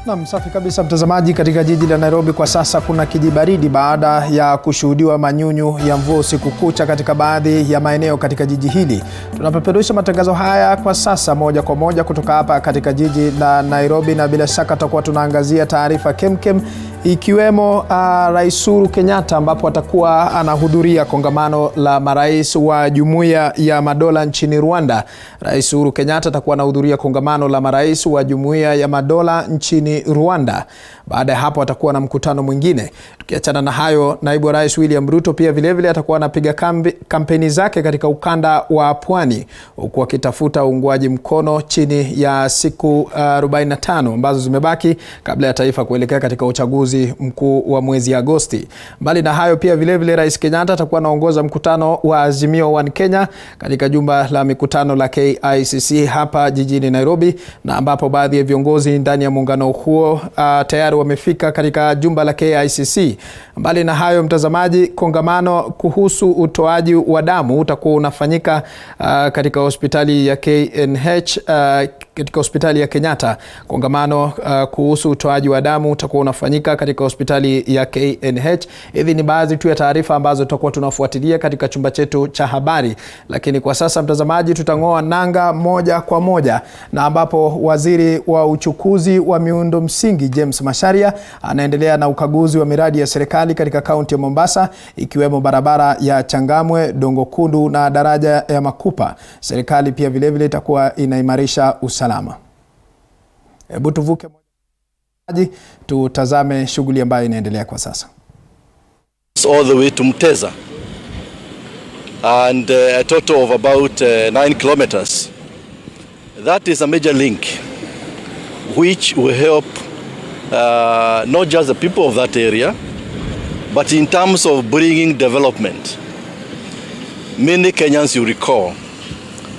Na safi kabisa mtazamaji, katika jiji la Nairobi kwa sasa kuna kijibaridi baada ya kushuhudiwa manyunyu ya mvua usiku kucha katika baadhi ya maeneo katika jiji hili. Tunapeperusha matangazo haya kwa sasa moja kwa moja kutoka hapa katika jiji la Nairobi, na bila shaka tutakuwa tunaangazia taarifa kemkem ikiwemo Rais Uhuru Kenyatta ambapo atakuwa anahudhuria kongamano la marais wa Jumuiya ya Madola nchini Rwanda. Rais Uhuru Kenyatta atakuwa anahudhuria kongamano la marais wa Jumuiya ya Madola nchini Rwanda. Baada ya hapo atakuwa na mkutano mwingine. Tukiachana na hayo, naibu rais William Ruto pia vilevile atakuwa anapiga kampeni zake katika ukanda wa Pwani, huku akitafuta uungwaji mkono chini ya siku 45 ambazo zimebaki kabla ya taifa kuelekea katika uchaguzi mkuu wa mwezi Agosti. Mbali na hayo pia vilevile Rais Kenyatta atakuwa anaongoza mkutano wa Azimio One Kenya katika jumba la mikutano la KICC hapa jijini Nairobi, na ambapo baadhi ya viongozi ndani ya muungano huo tayari wamefika katika jumba la KICC. Mbali na hayo mtazamaji, kongamano kuhusu utoaji wa damu utakuwa unafanyika katika hospitali ya KNH katika hospitali ya Kenyatta. Kongamano kuhusu utoaji wa damu utakuwa unafanyika katika hospitali ya KNH. Hizi ni baadhi tu ya taarifa ambazo tutakuwa tunafuatilia katika chumba chetu cha habari, lakini kwa sasa mtazamaji, tutang'oa nanga moja kwa moja na ambapo waziri wa uchukuzi wa miundo msingi James Macharia anaendelea na ukaguzi wa miradi ya serikali katika kaunti ya Mombasa, ikiwemo barabara ya Changamwe, Dongo Kundu na daraja ya Makupa. Serikali pia vilevile itakuwa inaimarisha usalama. Hebu tuvuke moja tutazame shughuli ambayo inaendelea kwa sasa. All the way to Mteza, and a total of about 9 kilometers. That is a major link which will help not just the people of that area, but in terms of bringing development. Many Kenyans, you recall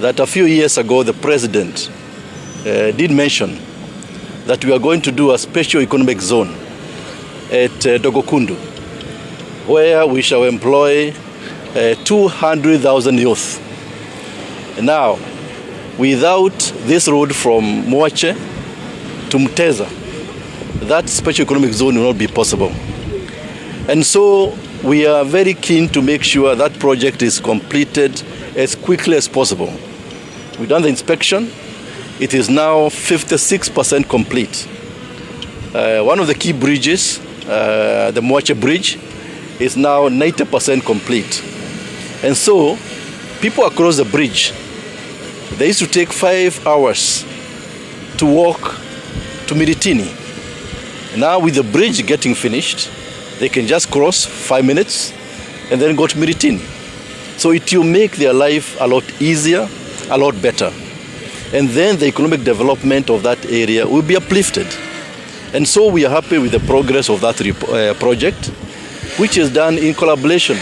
that a few years ago the president did mention that we are going to do a special economic zone at Dongo Kundu, where we shall employ 200,000 youth. Now, without this road from Mwache to Mteza, that special economic zone will not be possible. And so we are very keen to make sure that project is completed as quickly as possible. We've done the inspection. It is now 56% complete. One of the key bridges, the Mwache Bridge, is now 90% complete. And so people across the bridge, they used to take 5 hours to walk to Miritini. Now with the bridge getting finished, they can just cross 5 minutes and then go to Miritini. So it will make their life a lot easier, a lot better. And then the economic development of that area will be uplifted. And so we are happy with the progress of that project, which is done in collaboration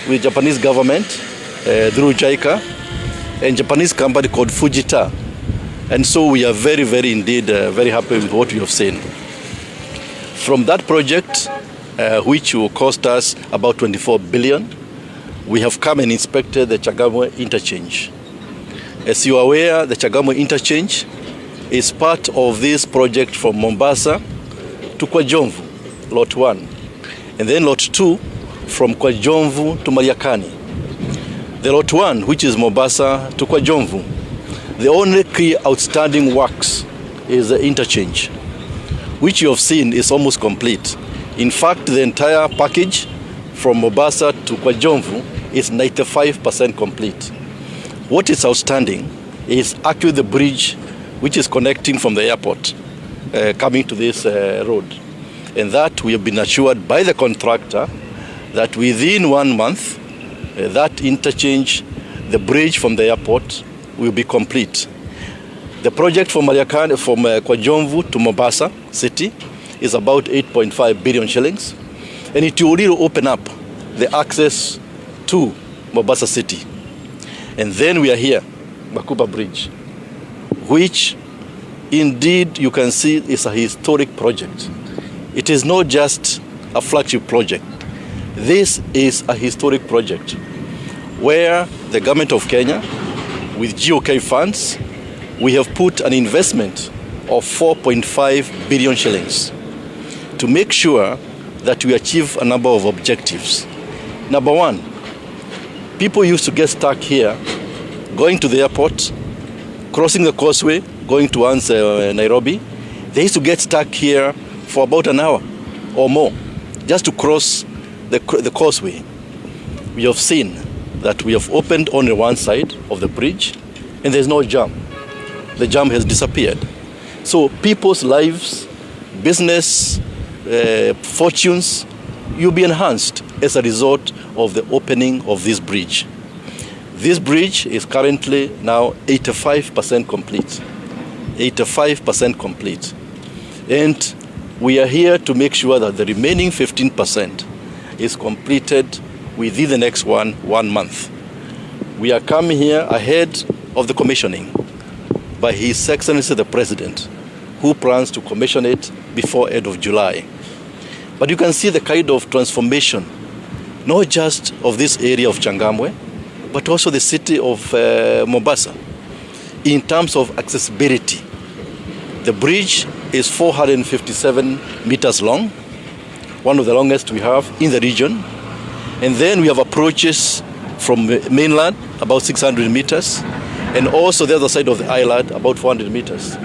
with Japanese government through JICA and Japanese company called Fujita. And so we are very, very indeed very happy with what we have seen. From that project, which will cost us about 24 billion, we have come and inspected the Changamwe interchange. As you are aware, the Changamwe interchange is part of this project from Mombasa to Kwajomvu, lot 1. And then lot 2 from Kwajomvu to Mariakani. The lot 1, which is Mombasa to Kwajomvu, the only key outstanding works is the interchange, which you have seen is almost complete. In fact, the entire package from Mombasa to Kwajomvu is 95% complete. What is outstanding is actually the bridge which is connecting from the airport coming to this road. And that we have been assured by the contractor that within 1 month, that interchange, the bridge from the airport, will be complete. The project from Mariakani, from Kwajomvu to Mombasa city, is about 8.5 billion shillings, and it will really open up the access to Mombasa city. And then we are here, Makupa Bridge, which indeed you can see is a historic project. It is not just a flagship project. This is a historic project where the government of Kenya, with GOK funds, we have put an investment of 4.5 billion shillings to make sure that we achieve a number of objectives. Number one, people used to get stuck here, going to the airport, crossing the causeway, going towards Nairobi. They used to get stuck here for about an hour or more just to cross the causeway. We have seen that we have opened only one side of the bridge and there's no jam. The jam has disappeared. So people's lives, business, fortunes, will be enhanced as a result of the opening of this bridge. This bridge is currently now 85% complete. 85% complete. And we are here to make sure that the remaining 15% is completed within the next one month. We are coming here ahead of the commissioning by His Excellency the President, who plans to commission it before end of July. But you can see the kind of transformation, not just of this area of Changamwe, but also the city of Mombasa, in terms of accessibility. The bridge is 457 meters long, one of the longest we have in the region. And then we have approaches from mainland, about 600 meters, and also the other side of the island, about 400 meters.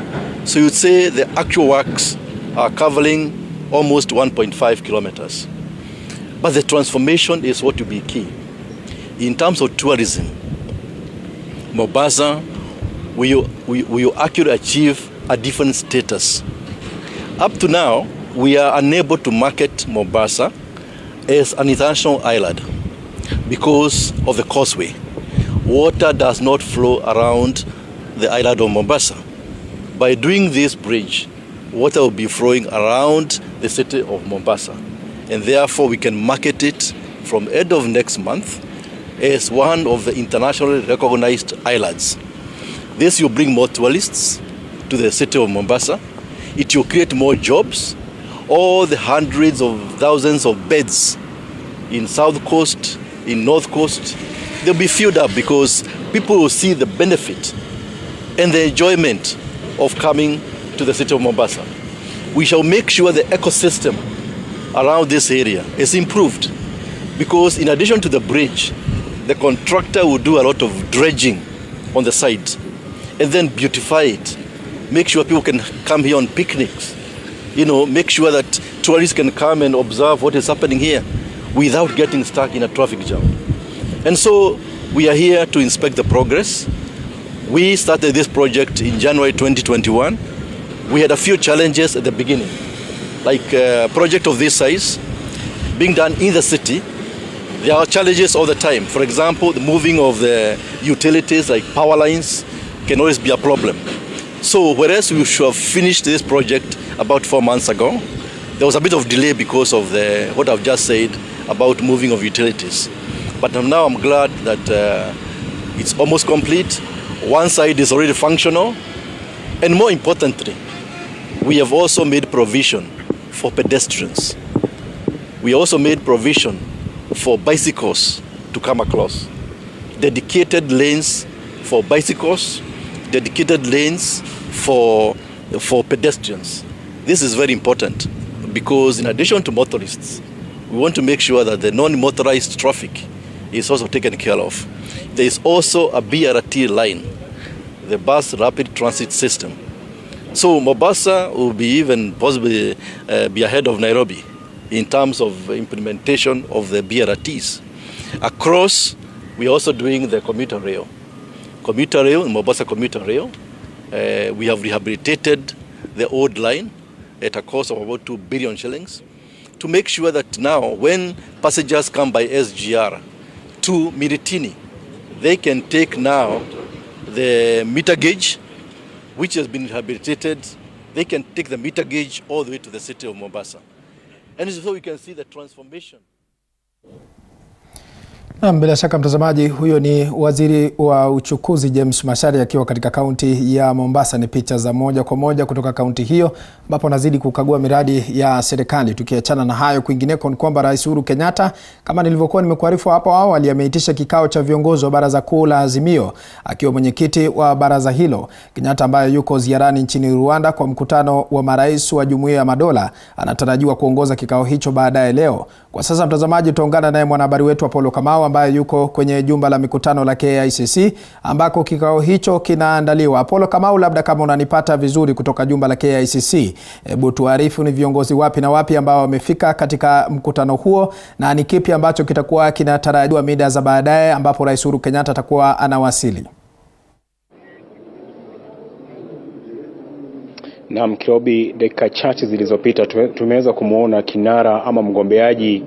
So you'd say the actual works are covering almost 1.5 kilometers. But the transformation is what will be key. In terms of tourism, Mombasa will actually achieve a different status. Up to now, we are unable to market Mombasa as an international island because of the causeway. Water does not flow around the island of Mombasa. By doing this bridge, water will be flowing around the city of Mombasa, and therefore we can market it from end of next month as one of the internationally recognized islands. This will bring more tourists to the city of Mombasa. It will create more jobs. All the hundreds of thousands of beds in South Coast, in North Coast, they'll be filled up because people will see the benefit and the enjoyment of coming to the city of Mombasa. We shall make sure the ecosystem around this area is improved because in addition to the bridge, the contractor will do a lot of dredging on the side and then beautify it. Make sure people can come here on picnics. Make sure that tourists can come and observe what is happening here without getting stuck in a traffic jam. And so we are here to inspect the progress. We started this project in January 2021. We had a few challenges at the beginning, like a project of this size being done in the city. There are challenges all the time. For example, the moving of the utilities like power lines can always be a problem. So whereas we should have finished this project about 4 months ago, there was a bit of delay because of what I've just said about moving of utilities. But now I'm glad that it's almost complete. One side is already functional. And more importantly, we have also made provision for pedestrians. We also made provision for bicycles to come across. Dedicated lanes for bicycles, dedicated lanes for pedestrians. This is very important because in addition to motorists, we want to make sure that the non-motorized traffic is also taken care of. There is also a BRT line, the Bus Rapid Transit System. So Mombasa will be even possibly be ahead of Nairobi in terms of implementation of the BRTs. Across, we are also doing the commuter rail. Commuter rail, Mombasa commuter rail. We have rehabilitated the old line at a cost of about 2 billion shillings to make sure that now when passengers come by SGR to Miritini, they can take now the meter gauge, which has been rehabilitated. They can take the meter gauge all the way to the city of Mombasa. And so we can see the transformation. Na bila shaka mtazamaji, huyo ni waziri wa uchukuzi James Macharia akiwa katika kaunti ya Mombasa. Ni picha za moja kwa moja kutoka kaunti hiyo ambapo anazidi kukagua miradi ya serikali. Tukiachana na hayo, kwingineko ni kwamba Rais Uhuru Kenyatta, kama nilivyokuwa nimekuarifu hapo awali, ameitisha kikao cha viongozi wa Baraza Kuu la Azimio akiwa mwenyekiti wa baraza hilo. Kenyatta ambaye yuko ziarani nchini Rwanda kwa mkutano wa marais wa Jumuiya ya Madola anatarajiwa kuongoza kikao hicho baadaye leo. Kwa sasa mtazamaji, tutaungana naye mwanahabari wetu Apollo Kamau ambaye yuko kwenye jumba la mikutano la KICC ambako kikao hicho kinaandaliwa. Apollo Kamau, labda kama unanipata vizuri kutoka jumba la KICC, hebu tuarifu ni viongozi wapi na wapi ambao wamefika katika mkutano huo na ni kipi ambacho kitakuwa kinatarajiwa mida za baadaye ambapo Rais Uhuru Kenyatta atakuwa anawasili. Na Kirobi, dakika chache zilizopita tumeweza kumuona kinara ama mgombeaji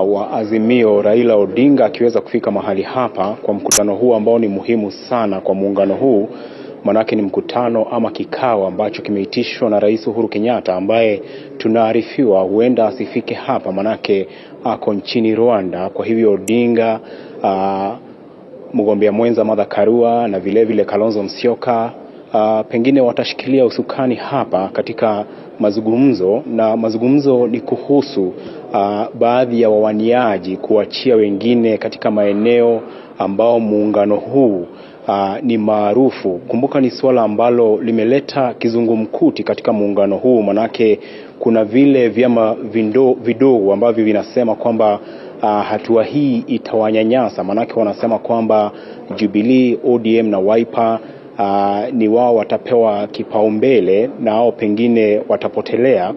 wa Azimio Raila Odinga akiweza kufika mahali hapa kwa mkutano huu ambao ni muhimu sana kwa muungano huu. Manake ni mkutano ama kikao ambacho kimeitishwa na Rais Uhuru Kenyatta ambaye tunaarifiwa huenda asifike hapa manake ako nchini Rwanda. Kwa hivyo Odinga, mgombea mwenza Martha Karua na vile vile Kalonzo Musyoka pengine watashikilia usukani hapa katika mazungumzo, na mazungumzo ni kuhusu baadhi ya wawaniaji kuachia wengine katika maeneo ambao muungano huu ni maarufu. Kumbuka ni swala ambalo limeleta kizungumkuti katika muungano huu, manake kuna vile vyama vidogo ambavyo vinasema kwamba hatua hii itawanyanyasa, manake wanasema kwamba Jubilee, ODM na Wiper ni wao watapewa kipaumbele na hao pengine watapotelea.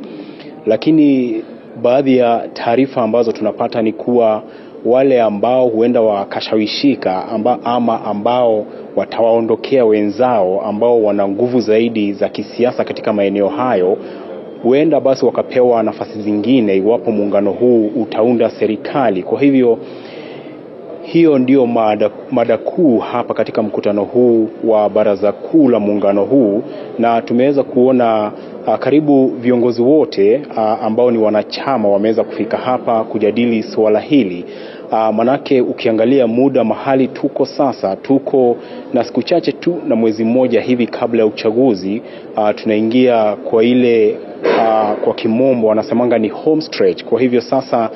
Lakini baadhi ya taarifa ambazo tunapata ni kuwa wale ambao huenda wakashawishika ama ambao watawaondokea wenzao ambao wana nguvu zaidi za kisiasa katika maeneo hayo, huenda basi wakapewa nafasi zingine iwapo muungano huu utaunda serikali. Kwa hivyo hiyo ndio mada kuu hapa katika mkutano huu wa baraza kuu la muungano huu, na tumeweza kuona karibu viongozi wote ambao ni wanachama wameweza kufika hapa kujadili swala hili. Manake ukiangalia muda mahali tuko sasa, tuko na siku chache tu na mwezi mmoja hivi kabla ya uchaguzi. Tunaingia kwa ile kwa kimombo wanasemanga ni home stretch. Kwa hivyo sasa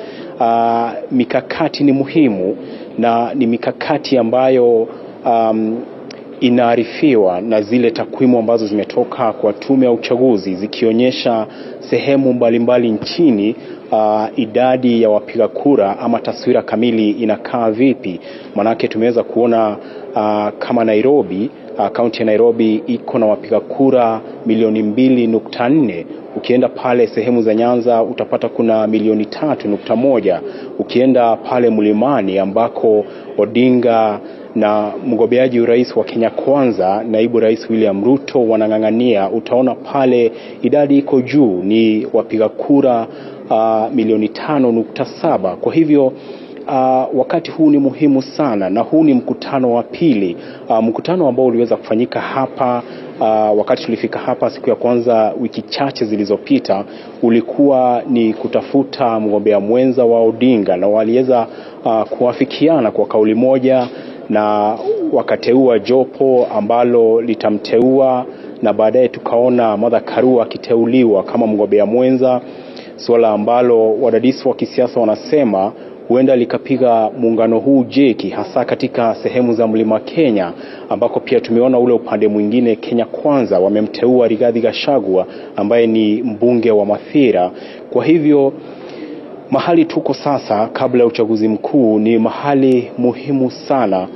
mikakati ni muhimu, na ni mikakati ambayo inaarifiwa na zile takwimu ambazo zimetoka kwa tume ya uchaguzi zikionyesha sehemu mbalimbali nchini idadi ya wapiga kura ama taswira kamili inakaa vipi. Manake tumeweza kuona kama Nairobi, kaunti ya Nairobi iko na wapiga kura milioni 2.4. Ukienda pale sehemu za Nyanza utapata kuna milioni 3.1. Ukienda pale Mlimani ambako Odinga na mgombea urais wa Kenya Kwanza naibu rais William Ruto wanang'ang'ania, utaona pale idadi iko juu, ni wapiga kura milioni 5.7. Kwa hivyo wakati huu ni muhimu sana, na huu ni mkutano wa pili. Mkutano ambao uliweza kufanyika hapa wakati tulifika hapa siku ya kwanza wiki chache zilizopita ulikuwa ni kutafuta mgombea mwenza wa Odinga, na waliweza kuafikiana kwa kauli moja na wakateua jopo ambalo litamteua, na baadaye tukaona Martha Karua akiteuliwa kama mgombea mwenza, swala ambalo wadadisi wa kisiasa wanasema huenda likapiga muungano huu jeki, hasa katika sehemu za Mlima Kenya ambako pia tumeona ule upande mwingine Kenya Kwanza wamemteua Rigathi Gachagua ambaye ni mbunge wa Mathira. Kwa hivyo mahali tuko sasa kabla ya uchaguzi mkuu ni mahali muhimu sana,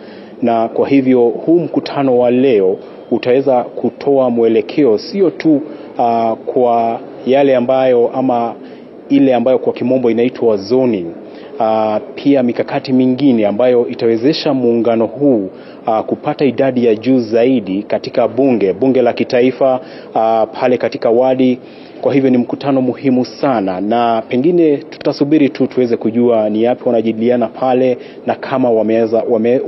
na kwa hivyo huu mkutano wa leo utaweza kutoa mwelekeo sio tu kwa yale ambayo ama ile ambayo kwa kimombo inaitwa zoning, pia mikakati mingine ambayo itawezesha muungano huu kupata idadi ya juu zaidi katika bunge la kitaifa pale katika wadi. Kwa hivyo ni mkutano muhimu sana, na pengine tutasubiri tu tuweze kujua ni yapi wanajadiliana pale na kama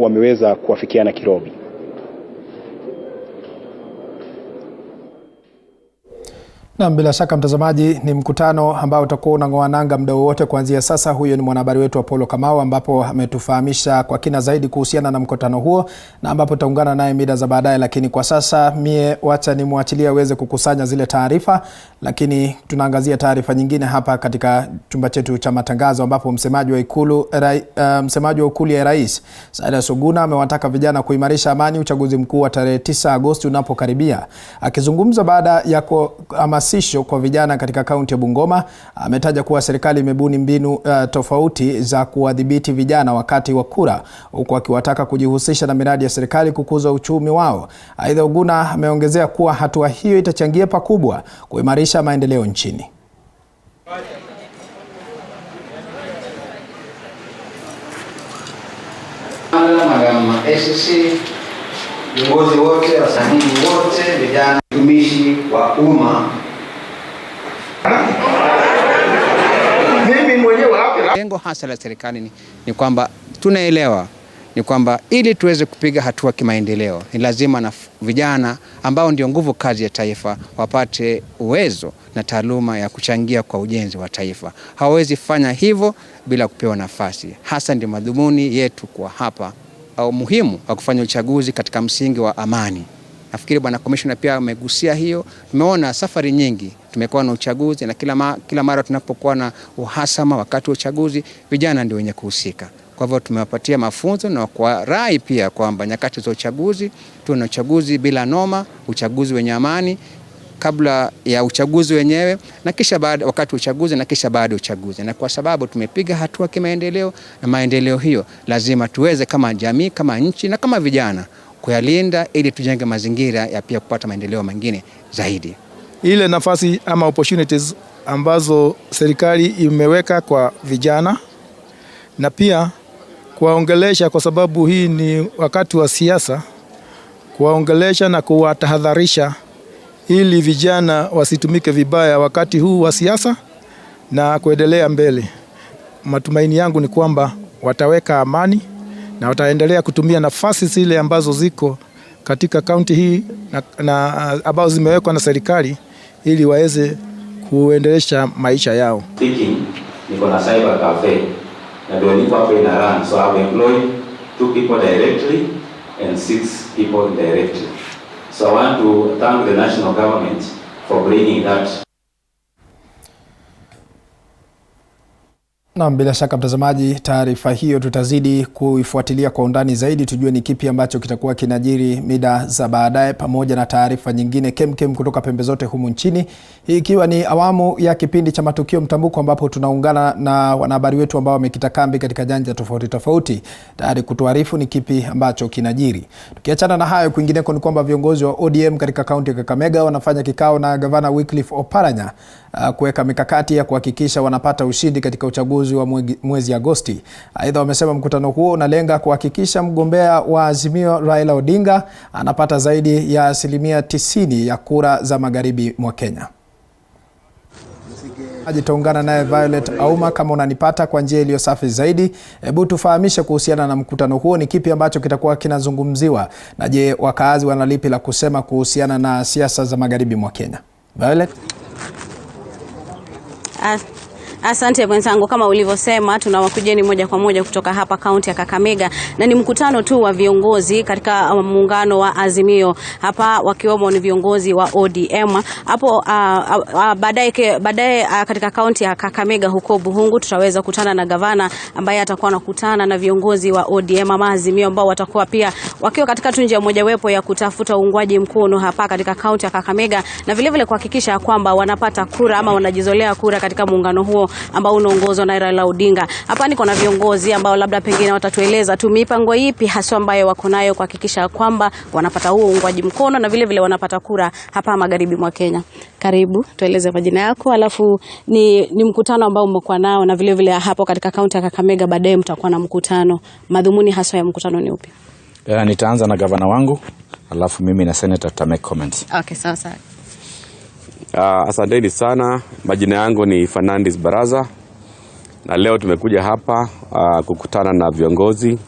wameweza kuafikiana Kirobi. Na bila shaka mtazamaji, ni mkutano ambao utakuwa unang'oa nanga muda wote kuanzia sasa. Huyo ni mwanahabari wetu Apollo Kamau, ambapo ametufahamisha kwa kina zaidi kuhusiana na mkutano huo, na ambapo taungana naye mida za baadaye. Lakini kwa sasa wacha nimwachilie aweze kukusanya zile taarifa, lakini tunaangazia taarifa nyingine hapa katika chumba chetu cha matangazo, ambapo msemaji wa ikulu ya rais Saida Suguna amewataka vijana kuimarisha amani uchaguzi mkuu wa tarehe 9 Agosti unapokaribia. Akizungumza baada ya hamasisho kwa vijana katika kaunti ya Bungoma, ametaja kuwa serikali imebuni mbinu tofauti za kuwadhibiti vijana wakati wa kura, huku akiwataka kujihusisha na miradi ya serikali kukuza uchumi wao. Aidha, Suguna ameongezea kuwa hatua hiyo itachangia pakubwa kuimarisha maendeleo nchini. Viongozi wote, wasanii wote, vijana, watumishi wa umma. Mimi mwenyewe hapa, lengo hasa la serikali ni kwamba tunaelewa ni kwamba ili tuweze kupiga hatua kimaendeleo ni lazima na vijana ambao ndio nguvu kazi ya taifa wapate uwezo na taaluma ya kuchangia kwa ujenzi wa taifa. Hawezi fanya hivyo bila kupewa nafasi. Hasa ndio madhumuni yetu kwa hapa au muhimu wa kufanya uchaguzi katika msingi wa amani. Nafikiri bwana commissioner pia amegusia hiyo. Tumeona safari nyingi tumekuwa na uchaguzi, na kila mara tunapokuwa na uhasama wakati wa uchaguzi, vijana ndio wenye kuhusika. Kwa hivyo tumewapatia mafunzo na kwa rai pia kwamba nyakati za uchaguzi tuna uchaguzi bila noma, uchaguzi wenye amani kabla ya uchaguzi wenyewe, na kisha baada wakati uchaguzi, na kisha baada uchaguzi. Na kwa sababu tumepiga hatua kimaendeleo, na maendeleo hiyo lazima tuweze kama jamii, kama nchi na kama vijana kuyalinda ili tujenge mazingira ya pia kupata maendeleo mengine zaidi. Ile nafasi ama opportunities ambazo serikali imeweka kwa vijana, na pia kuwaongelesha, kwa sababu hii ni wakati wa siasa, kuwaongelesha na kuwatahadharisha ili vijana wasitumike vibaya wakati huu wa siasa na kuendelea mbele. Matumaini yangu ni kwamba wataweka amani na wataendelea kutumia nafasi zile ambazo ziko katika kaunti hii na ambazo zimewekwa na serikali ili waweze kuendelesha maisha yao. Niko na cyber cafe na ndio niko hapa ina run, so I've employed 2 people directly and 6 people indirectly. So I want to thank the national government for bringing that. Na bila shaka mtazamaji, taarifa hiyo tutazidi kuifuatilia kwa undani zaidi, tujue ni kipi ambacho kitakuwa kinajiri mida za baadaye, pamoja na taarifa nyingine kemkem kutoka pembe zote humu nchini. Hii ikiwa ni awamu ya kipindi cha Matukio Mtambuko, ambapo tunaungana na wanahabari wetu ambao wamekita kambi katika nyanja tofauti tofauti tayari kutuarifu ni kipi ambacho kinajiri. Tukiachana na hayo, kwingineko ni kwamba viongozi wa ODM katika kaunti ya Kakamega wanafanya kikao na gavana Wycliffe Oparanya kuweka mikakati ya kuhakikisha wanapata ushindi katika uchaguzi wa mwezi Agosti. Aidha, wamesema mkutano huo unalenga kuhakikisha mgombea wa Azimio Raila Odinga anapata zaidi ya 90% ya kura za magharibi mwa Kenya. Ajitaungana naye Violet Auma. Kama unanipata kwa njia iliyo safi zaidi, hebu tufahamishe kuhusiana na mkutano huo, ni kipi ambacho kitakuwa kinazungumziwa, na je, wakaazi wanalipi la kusema kuhusiana na siasa za magharibi mwa Kenya? Violet. Asante mwenzangu, kama ulivyosema tunawakujeni moja kwa moja kutoka hapa kaunti ya Kakamega, na ni mkutano tu wa viongozi katika muungano wa Azimio hapa, wakiwemo ni viongozi wa ODM. Hapo baadaye katika kaunti ya Kakamega huko Buhungu tutaweza kutana na gavana ambaye atakuwa anakutana na viongozi wa ODM ama Azimio ambao watakuwa pia wakiwa katika tunja mojawapo ya kutafuta uungwaji mkono hapa katika kaunti ya Kakamega, na vile vile kuhakikisha kwamba wanapata kura ama wanajizolea kura katika muungano huo ambao unaongozwa na Raila Odinga. Hapa niko na viongozi ambao labda pengine watatueleza tu mipango ipi haswa ambayo wako nayo kuhakikisha kwamba wanapata huo uungwaji mkono na vile vile wanapata kura hapa magharibi mwa Kenya. Karibu, tueleze majina yako, alafu ni mkutano ambao umekuwa nao, na vile vile hapo katika kaunti ya Kakamega baadaye mtakuwa na mkutano. Madhumuni haswa ya mkutano ni upi? Nitaanza na gavana wangu, alafu mimi na senator tutamake comments. Okay, sawa. Asanteni sana. Majina yangu ni Fernandez Baraza, na leo tumekuja hapa kukutana na viongozi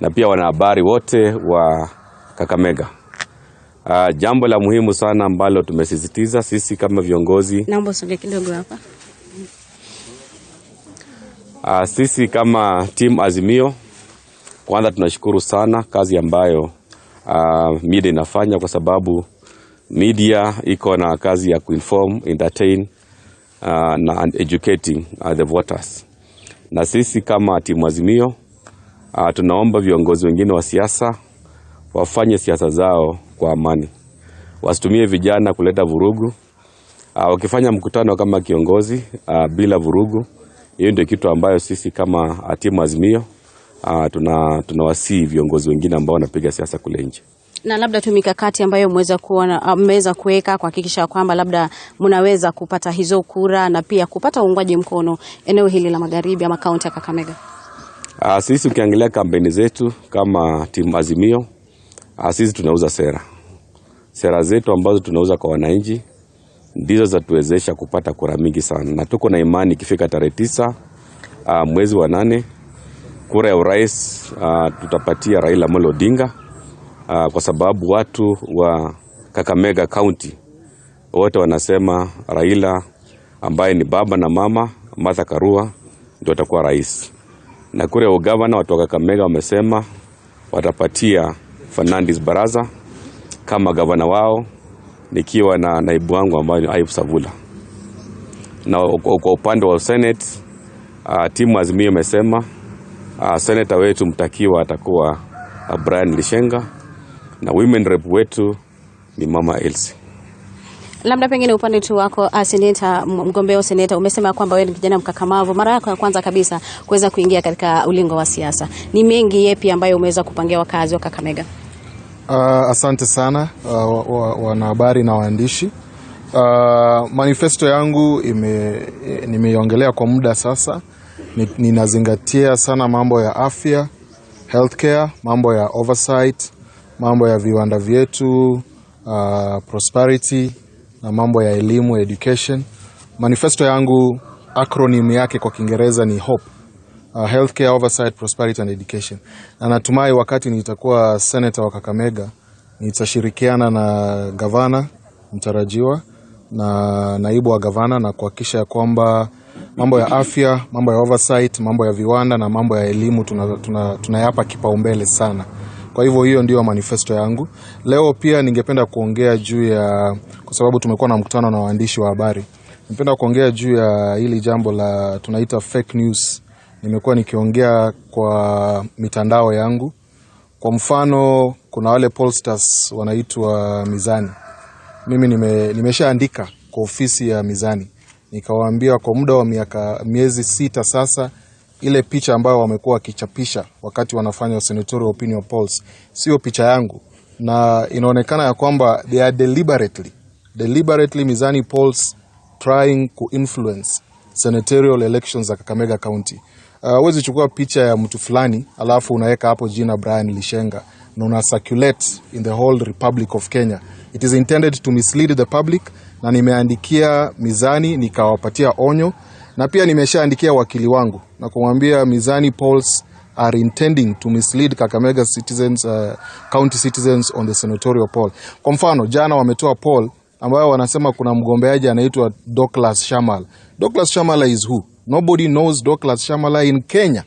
na pia wanahabari wote wa Kakamega. Jambo la muhimu sana ambalo tumesisitiza sisi kama viongozi. Naomba usogee kidogo hapa. Sisi kama team Azimio, kwanza tunashukuru sana kazi ambayo media inafanya, kwa sababu media iko na kazi ya kuinform, entertain and educating the voters. Na sisi kama team Azimio tunaomba viongozi wengine wa siasa wafanye siasa zao kwa amani. Wasitumie vijana kuleta vurugu. Wakifanya mkutano kama kiongozi bila vurugu, hiyo ndio kitu ambayo sisi kama team Azimio tunawasihi viongozi wengine ambao wanapiga siasa kule nje. Na labda tu mikakati ambayo mmeweza kuweka kuhakikisha kwamba labda mnaweza kupata hizo kura na pia kupata uungwaji mkono eneo hili la magharibi ama kaunti ya Kakamega. Sisi ukiangalia kampeni zetu kama team Azimio, sisi tunauza sera. Sera zetu ambazo tunauza kwa wananchi ndizo zatuwezesha kupata kura mingi sana. Na tuko na imani ikifika tarehe 9 mwezi wa 8, kura ya urais tutapatia Raila Amolo Odinga, kwa sababu watu wa Kakamega County wote wanasema Raila ambaye ni baba na mama Martha Karua ndio atakuwa rais. Na kura ya ugavana watu wa Kakamega wamesema watapatia Fernandes Baraza kama gavana wao, nikiwa na naibu wangu ambaye ni Ayub Savula. Na kwa upande wa Senate, timu Azimio imesema senator wetu mtakiwa atakuwa Brian Lishenga, na women rep wetu ni Mama Elsie. Labda pengine upande tu wako seneta, mgombea wa seneta, umesema kwamba wewe ni kijana mkakamavu, mara yako ya kwanza kabisa kuweza kuingia katika ulingo wa siasa. Ni mengi yapi ambayo umeweza kupangia wakazi wa Kakamega? Asante sana wanahabari na waandishi. Manifesto yangu nimeiongelea kwa muda sasa. Ninazingatia sana mambo ya afya, healthcare, mambo ya oversight, mambo ya viwanda vyetu, prosperity, na mambo ya elimu, education. Manifesto yangu acronym yake kwa Kiingereza ni HOPE. Healthcare, oversight, prosperity and education. Na natumai wakati nitakuwa senator wa Kakamega nitashirikiana na gavana mtarajiwa na naibu wa gavana na kuhakikisha kwamba mambo ya afya, mambo ya oversight, mambo ya viwanda na mambo ya elimu tunayapa kipaumbele sana. Kwa hivyo hiyo ndio manifesto yangu. Leo pia ningependa kuongea juu ya, kwa sababu tumekuwa na mkutano na waandishi wa habari, ningependa kuongea juu ya hili jambo la tunaita fake news. Nimekuwa nikiongea kwa mitandao yangu. Kwa mfano, kuna wale pollsters wanaitwa Mizani. Mimi nimeshaandika kwa ofisi ya Mizani, nikawaambia kwa muda wa miezi 6 sasa, ile picha ambayo wamekuwa wakichapisha wakati wanafanya senatorial opinion polls sio picha yangu, na inaonekana ya kwamba they are deliberately Mizani polls trying to influence senatorial elections za Kakamega County. Huwezi chukua picha ya mtu fulani alafu unaweka hapo jina Brian Lishenga na una circulate in the whole Republic of Kenya. It is intended to mislead the public, na nimeandikia Mizani nikawapatia onyo, na pia nimeshaandikia wakili wangu na kumwambia Mizani polls are intending to mislead Kakamega citizens, county citizens on the senatorial poll. Kwa mfano, jana wametoa poll ambayo wanasema kuna mgombeaji anaitwa Douglas Shamala. Douglas Shamala is who? Nobody knows Douglas Shamala in Kenya.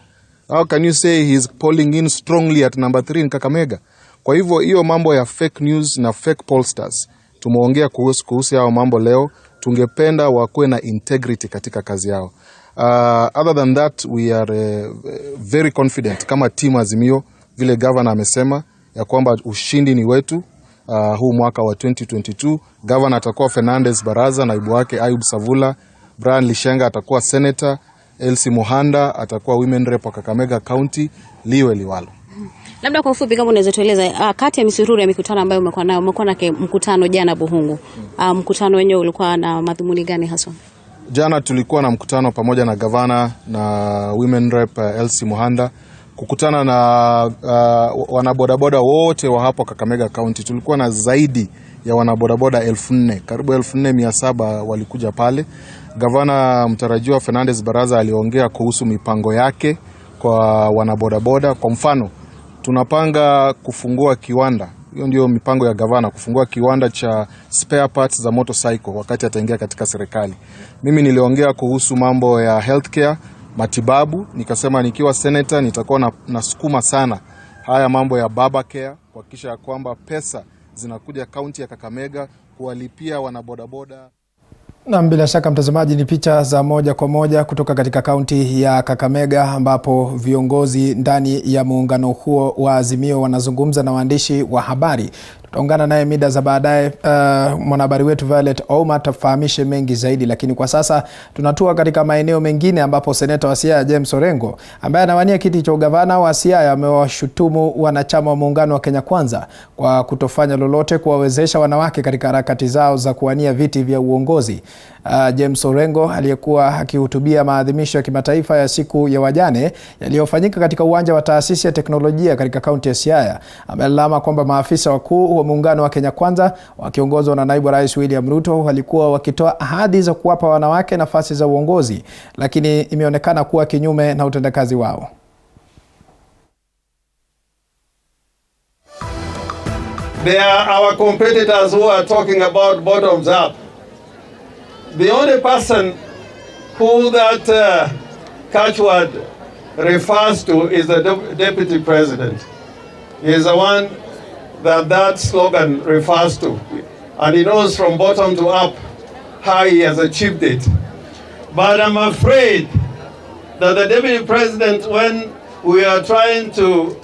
How can you say he's polling in strongly at number 3 in Kakamega? Kwa hivyo hiyo mambo ya fake news na fake pollsters, tumeongea kuhusu hao mambo leo. Tungependa wakuwe na integrity katika kazi yao. Other than that, we are very confident kama team Azimio, vile governor amesema ya kwamba ushindi ni wetu. Huu mwaka wa 2022 governor atakuwa Fernandes Baraza, naibu wake Ayub Savula, Brian Lishenga atakuwa senator, Elsie Muhanda atakuwa women rep wa Kakamega County, liwe liwalo. Labda kwa ufupi kama unaweza tueleza kati ya misururu ya mikutano ambayo umekuwa nayo, umekuwa na mkutano jana Buhungu. Mkutano wenyewe ulikuwa na madhumuni gani hasa? Jana tulikuwa na mkutano pamoja na gavana na women rep Elsie Muhanda, kukutana na wanabodaboda wote wa hapo Kakamega County. Tulikuwa na zaidi ya wanabodaboda 1400, karibu 1400 walikuja pale. Gavana mtarajiwa Fernandes Baraza aliongea kuhusu mipango yake kwa wanabodaboda. Kwa mfano, tunapanga kufungua kiwanda Hiyo ndio mipango ya gavana, kufungua kiwanda cha spare parts za motorcycle wakati ataingia katika serikali. Mimi niliongea kuhusu mambo ya healthcare, matibabu, nikasema nikiwa senator nitakuwa nasukuma sana haya mambo ya baba care, kuhakikisha ya kwamba pesa zinakuja kaunti ya Kakamega kuwalipia wanabodaboda. Na bila shaka mtazamaji, ni picha za moja kwa moja kutoka katika kaunti ya Kakamega ambapo viongozi ndani ya muungano huo wa Azimio wanazungumza na waandishi wa habari. Tutaungana naye mida za baadaye mwanahabari wetu Violet Ouma tafahamishe mengi zaidi, lakini kwa sasa tunatua katika maeneo mengine ambapo seneta wa Siaya James Orengo ambaye anawania kiti cha ugavana wa Siaya amewashutumu wanachama wa muungano wa Kenya Kwanza kwa kutofanya lolote kuwawezesha wanawake katika harakati zao za kuwania viti vya uongozi. James Orengo aliyekuwa akihutubia maadhimisho ya kimataifa ya siku ya wajane yaliyofanyika katika uwanja wa taasisi ya teknolojia katika kaunti ya Siaya amelalama kwamba maafisa wakuu wa muungano wa Kenya Kwanza wakiongozwa na naibu rais William Ruto walikuwa wakitoa ahadi za kuwapa wanawake nafasi za uongozi, lakini imeonekana kuwa kinyume na utendakazi wao. They are our competitors who are talking about bottoms up. The only person who that catchword refers to is the deputy president. He is the one that slogan refers to. And he knows from bottom to up how he has achieved it. But I'm afraid that the deputy president, when we are trying to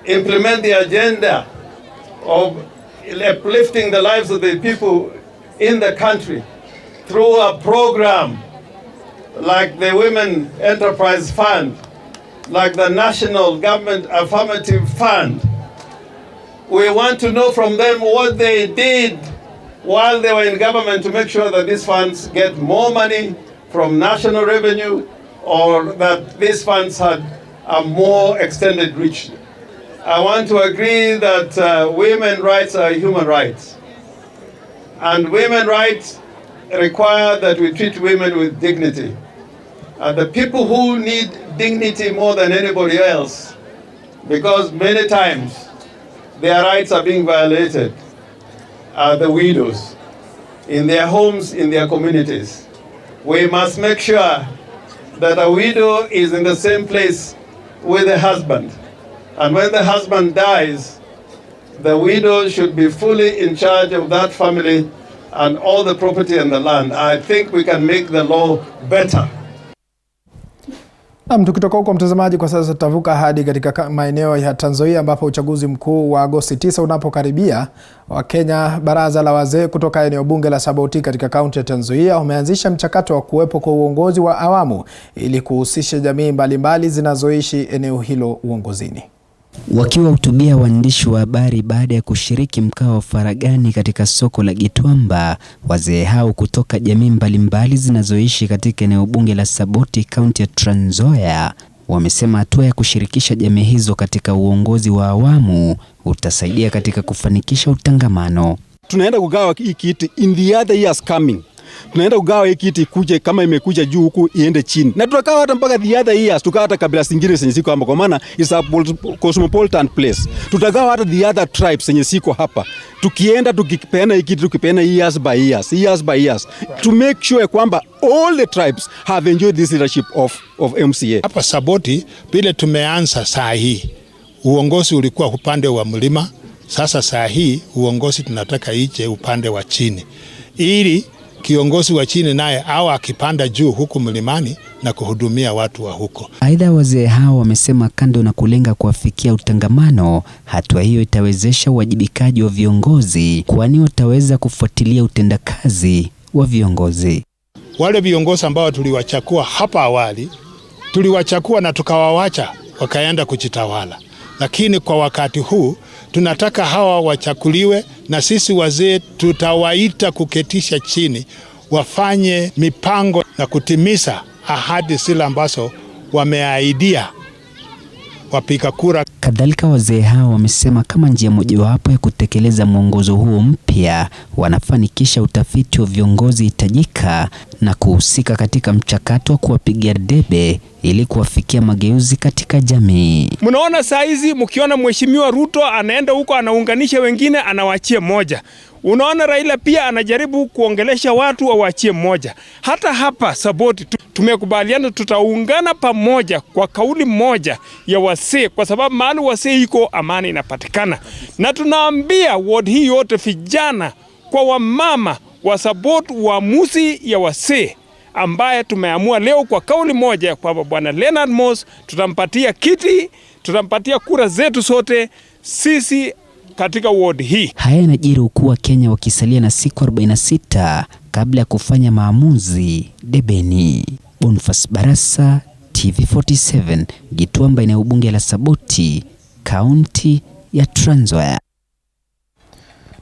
implement the agenda of uplifting the lives of the people in the country, through a program like the Women Enterprise Fund, like the National Government Affirmative Fund, we want to know from them what they did while they were in government to make sure that these funds get more money from national revenue, or that these funds had a more extended reach. I want to agree that women's rights are human rights. And women's rights require that we treat women with dignity. And the people who need dignity more than anybody else, because many times their rights are being violated, are the widows in their homes, in their communities. We must make sure that a widow is in the same place with the husband. And when the husband dies, the widow should be fully in charge of that family and all the property and the land. I think we can make the law better. Tukitoka huko mtazamaji, kwa sasa tutavuka hadi katika maeneo ya Trans Nzoia ambapo uchaguzi mkuu wa Agosti 9 unapokaribia. Wakenya baraza la wazee kutoka eneo bunge la Saboti katika kaunti ya Trans Nzoia wameanzisha mchakato wa kuwepo kwa uongozi wa awamu ili kuhusisha jamii mbalimbali zinazoishi eneo hilo uongozini. Wakiwa hutubia waandishi wa habari baada ya kushiriki mkao wa faragani katika soko la Gitwamba, wazee hao kutoka jamii mbalimbali zinazoishi katika eneo bunge la Saboti kaunti ya Trans Nzoia wamesema hatua ya kushirikisha jamii hizo katika uongozi wa awamu utasaidia katika kufanikisha utangamano. Tunaenda kugawa hii kiti in the other years coming. Tunaenda kugawa hii kiti kuje kama imekuja juu huku iende chini. Na tutakawa hata mpaka the other years tukawa hata kabila zingine zenye ziko hapa, kwa maana is a cosmopolitan place. Tutagawa hata the other tribes zenye ziko hapa. Tukienda tukipeana hii kiti, tukipeana years by years to make sure kwamba all the tribes have enjoyed this leadership of MCA. Hapa Saboti vile tumeanza saa hii, uongozi ulikuwa upande wa mlima. Sasa saa hii uongozi tunataka ije upande wa chini, ili kiongozi wa chini naye au akipanda juu huku mlimani na kuhudumia watu wa huko. Aidha, wazee hao wamesema kando na kulenga kuafikia utangamano, hatua hiyo itawezesha uwajibikaji wa viongozi, kwani wataweza kufuatilia utendakazi wa viongozi. Wale viongozi ambao tuliwachakua hapa awali, tuliwachakua na tukawawacha wakaenda kujitawala. Lakini kwa wakati huu tunataka hawa wachakuliwe, na sisi wazee tutawaita kuketisha chini wafanye mipango na kutimiza ahadi zile ambazo wameahidia wapiga kura. Kadhalika, wazee hao wamesema kama njia mojawapo ya kutekeleza mwongozo huo mpya, wanafanikisha utafiti wa viongozi hitajika na kuhusika katika mchakato wa kuwapigia debe ili kuwafikia mageuzi katika jamii. Mnaona saa hizi mkiona Mheshimiwa Ruto anaenda huko anaunganisha wengine anawaachia mmoja. Unaona Raila pia anajaribu kuongelesha watu waachie mmoja. Hata hapa Saboti tumekubaliana tutaungana pamoja kwa kauli moja ya wasee, kwa sababu mahali wasee iko amani inapatikana. Na tunaambia ward hii yote vijana kwa wamama wa support uamuzi ya wasee ambaye tumeamua leo kwa kauli moja kwa Bwana Leonard Moss tutampatia kiti, tutampatia kura zetu sote sisi katika ward hii. Haya yanajiri huku wa Kenya wakisalia na siku 46 kabla ya kufanya maamuzi debeni. Boniface Barasa, TV47, Gituamba, eneo bunge la Saboti, kaunti ya Trans Nzoia.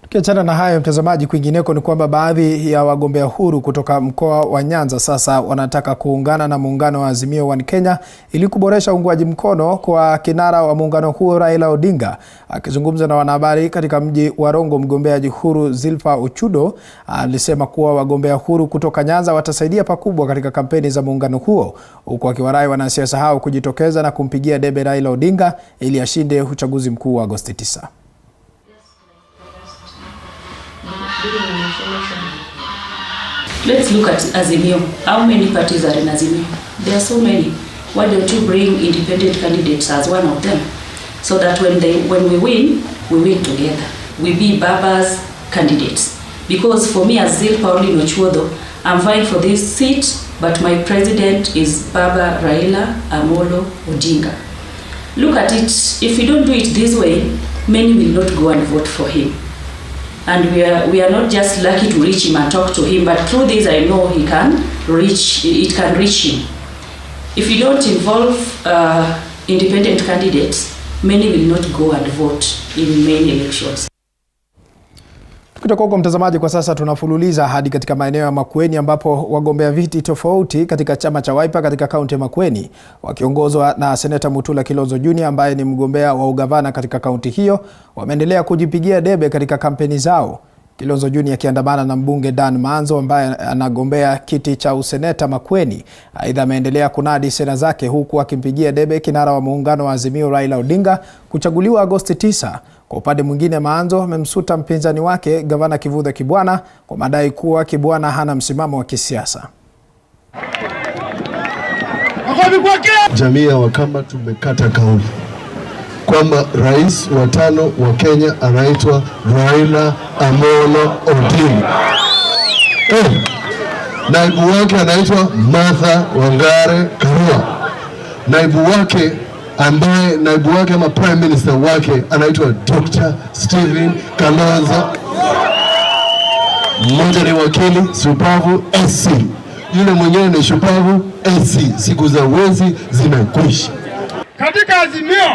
Tukiachana na hayo mtazamaji, kwingineko ni kwamba baadhi ya wagombea huru kutoka mkoa wa Nyanza sasa wanataka kuungana na muungano wa Azimio One Kenya ili kuboresha uungwaji mkono kwa kinara wa muungano huo Raila Odinga. Akizungumza na wanahabari katika mji wa Rongo, mgombeaji huru Zilfa Ochudo alisema kuwa wagombea huru kutoka Nyanza watasaidia pakubwa katika kampeni za muungano huo, huku akiwarai wanasiasa hao kujitokeza na kumpigia debe Raila Odinga ili ashinde uchaguzi mkuu wa Agosti 9. Let's look at Azimio. How many parties are in Azimio? There are so many. Why don't you bring independent candidates as one of them? So that when we win together. We be Baba's candidates. Because for me as Zil Pauline Ochuodo, I'm vying for this seat, but my president is Baba Raila Amolo Odinga. Look at it, if we don't do it this way, many will not go and vote for him. And we are not just lucky to reach him and talk to him, but through this I know it can reach him. If you don't involve independent candidates, many will not go and vote in many elections. Tukitoka huko mtazamaji, kwa sasa tunafululiza hadi katika maeneo ya Makueni ambapo wagombea viti tofauti katika chama cha Wiper katika kaunti ya Makueni wakiongozwa na Seneta Mutula Kilonzo Junior ambaye ni mgombea wa ugavana katika kaunti hiyo wameendelea kujipigia debe katika kampeni zao. Kilonzo Junior akiandamana na mbunge Dan Manzo ambaye anagombea kiti cha useneta Makueni. Aidha ameendelea kunadi sera zake huku akimpigia debe kinara wa muungano wa Azimio Raila Odinga kuchaguliwa Agosti 9. Kwa upande mwingine, Manzo amemsuta mpinzani wake Gavana Kivutha Kibwana kwa madai kuwa Kibwana hana msimamo wa kisiasa. Jamii ya Wakamba tumekata kauli kwamba rais wa 5 wa Kenya anaitwa Raila Amolo Odinga. Naibu wake anaitwa Martha Wangare Karua. Naibu wake ama prime minister wake anaitwa Dr. Stephen Kalonzo. Mmoja ni wakili shupavu SC. Yule mwingine ni shupavu SC. Siku za wezi zimekwisha. Katika Azimio,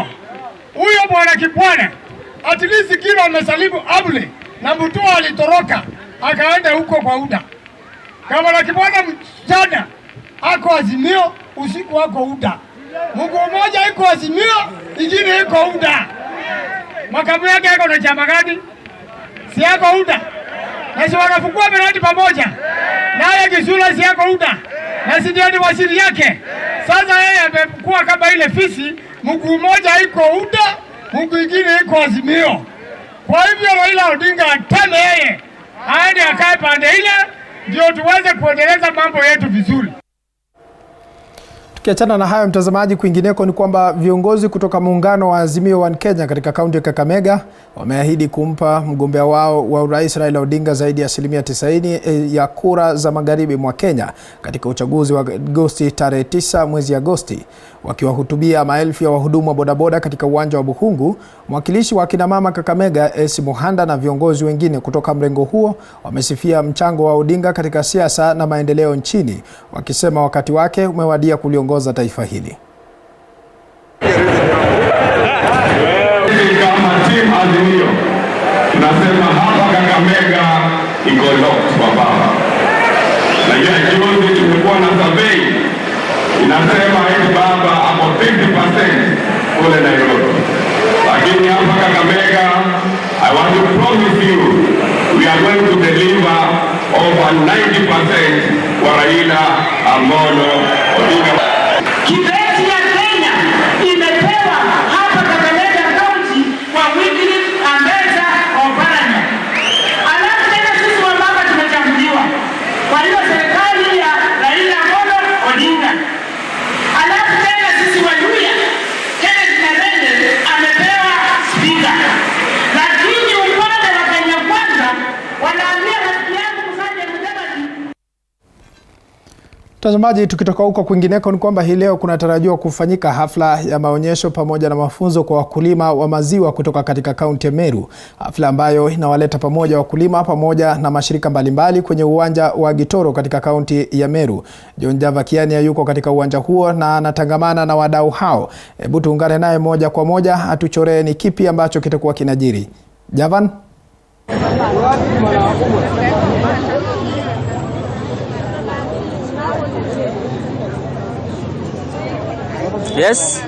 huyo bwana Kibwana at least kilo amesalimu Abule na Mutua alitoroka akaenda huko kwa UDA. Kama na Kibwana mchana ako Azimio, usiku wako UDA. Mungu mmoja iko Azimio, ingine iko UDA. Makamu yake yako na chama gani? Si yako UDA. Na si wanafungua miradi pamoja. Naye Kisula si yako UDA. Na si ndio ni waziri yake. Sasa yeye amekuwa kama ile fisi, Mungu mmoja iko UDA, Mungu ingine iko Azimio. Kwa hivyo Raila Odinga ateme yeye, aende akae pande ile ndio tuweze kuendeleza mambo yetu vizuri. Tukiachana na hayo mtazamaji, kwingineko ni kwamba viongozi kutoka muungano wa Azimio One Kenya katika kaunti ya Kakamega wameahidi kumpa mgombea wao wa urais Raila Odinga zaidi ya 90% ya kura za magharibi mwa Kenya katika uchaguzi wa Agosti tarehe 9 mwezi Agosti. Wakiwahutubia maelfu ya wahudumu wa bodaboda katika uwanja wa Buhungu, mwakilishi wa kina mama Kakamega Esi Muhanda na viongozi wengine kutoka mrengo huo wamesifia mchango wa Odinga katika siasa na maendeleo nchini, wakisema wakati wake umewadia kuliongoza taifa hili. Kama timu Azimio tunasema hapa Kakamega iko locked kwa baba. Na ya jioni tumekuwa na survey inasema hii baba hapo 50% kule Nairobi. Lakini hapa Kakamega, I want to promise you, we are going to deliver over 90% kwa Raila Amolo Odinga. Kibeti ya Kenya imepewa hapa Kakamega County kwa Wycliffe Ambetsa Oparanya. Alafu tena sisi wababa tumechaguliwa kwa hiyo serikali ya Raila Amolo Odinga. Alafu tena sisi Waluhya Kenneth Nyarende amepewa spika. Lakini upande wa Kenya Kwanza wanaambia rafiki yangu Musalia Mudavadi. Mtazamaji, tukitoka huko kwingineko ni kwamba hii leo kunatarajiwa kufanyika hafla ya maonyesho pamoja na mafunzo kwa wakulima wa maziwa kutoka katika kaunti ya Meru. Hafla ambayo inawaleta pamoja wakulima pamoja na mashirika mbalimbali kwenye uwanja wa Gitoro katika kaunti ya Meru. John Java Kiania yuko katika uwanja huo na anatangamana na wadau hao. Hebu tuungane naye moja kwa moja atuchoree ni kipi ambacho kitakuwa kinajiri. Javan? Yes.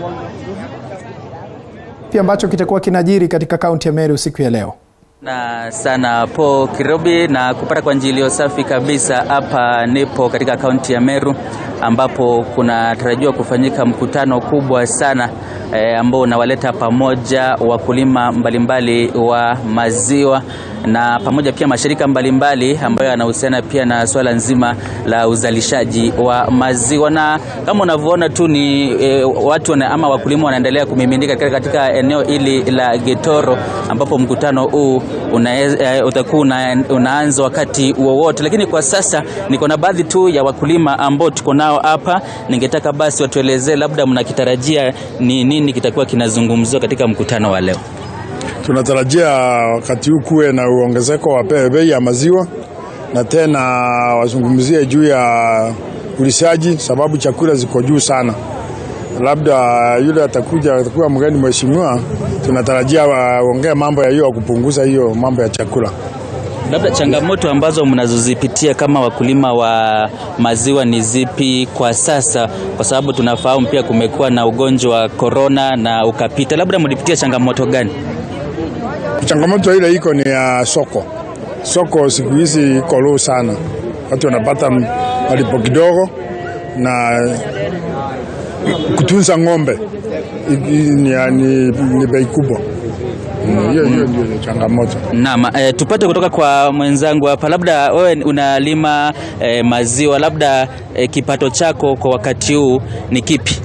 Pia ambacho kitakuwa kinajiri katika kaunti ya Meru siku ya leo. Na sana po Kirobi na kupata kwa njilio safi kabisa. Hapa nipo katika kaunti ya Meru ambapo kuna tarajiwa kufanyika mkutano kubwa sana ambao unawaleta pamoja wakulima mbalimbali wa maziwa na pamoja pia mashirika mbalimbali ambayo yanahusiana pia na swala nzima la uzalishaji wa maziwa. Na kama unavyoona tu ni watu ama wakulima wanaendelea kumiminika katika eneo hili la Gitoro ambapo mkutano huu utakuwa unaanza wakati wowote. Lakini kwa sasa niko na baadhi tu ya wakulima ambao tuko nao hapa. Ningetaka basi watuelezee labda mnakitarajia ni nini kitakuwa kinazungumzwa katika mkutano wa leo. Tunatarajia wakati huu kuwe na uongezeko wa bei ya maziwa na tena wazungumzie juu ya ulishaji sababu chakula ziko juu sana. Labda yule atakuwa mgeni mheshimiwa, tunatarajia waongee mambo ya hiyo kupunguza hiyo mambo ya chakula. Labda changamoto ambazo mnazozipitia kama wakulima wa maziwa ni zipi kwa sasa, kwa sababu tunafahamu pia kumekuwa na ugonjwa wa corona na ukapita. Labda mlipitia changamoto gani? Changamoto ile iko ni ya soko. Soko siku hizi iko low sana. Watu wanapata malipo kidogo na kutunza ng'ombe ni bei kubwa. Hiyo ndio changamoto. Naam, tupate kutoka kwa mwenzangu hapa. Labda wewe unalima maziwa, labda kipato chako kwa wakati huu ni kipi?